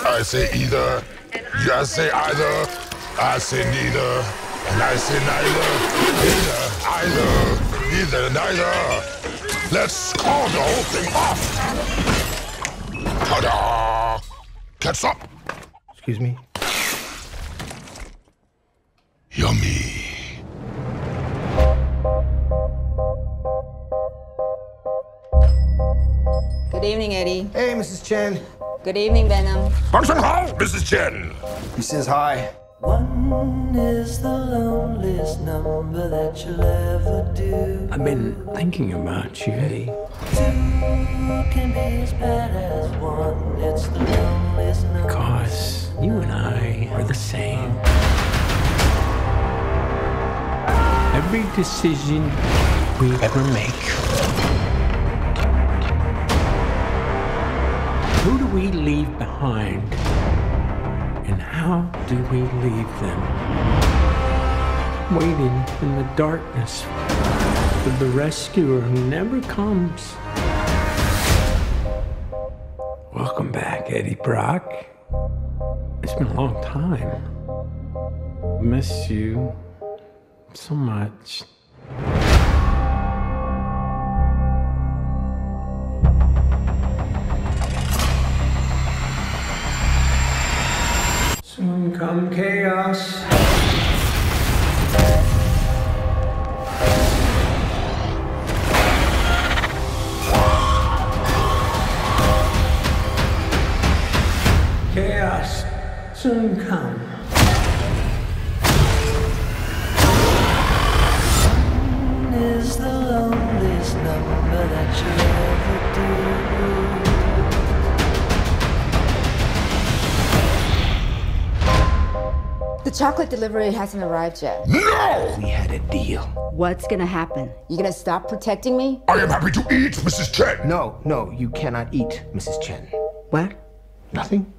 I say either. You say either. I say neither. And I say neither. Neither, neither. Let's call the whole thing off. Ta-da! Catch up. Excuse me? Yummy. Good evening, Eddie. Hey, Mrs. Chen. Good evening, Venom. Function how, Mrs. Chen? He says hi. One is the loneliest number that you'll ever do. I've been thinking about you, Eddie. Two can be as bad as one. It's the loneliest number. Because you and I are the same. Every decision we ever make. Who do we leave behind? And how do we leave them? Waiting in the darkness for the rescuer who never comes. Welcome back, Eddie Brock. It's been a long time. Miss you so much. Soon come chaos. Chaos soon come. One is the loneliest number that you'll ever do. The chocolate delivery hasn't arrived yet. No! We had a deal. What's gonna happen? You gonna stop protecting me? I am happy to eat, Mrs. Chen. No, you cannot eat, Mrs. Chen. What? Nothing?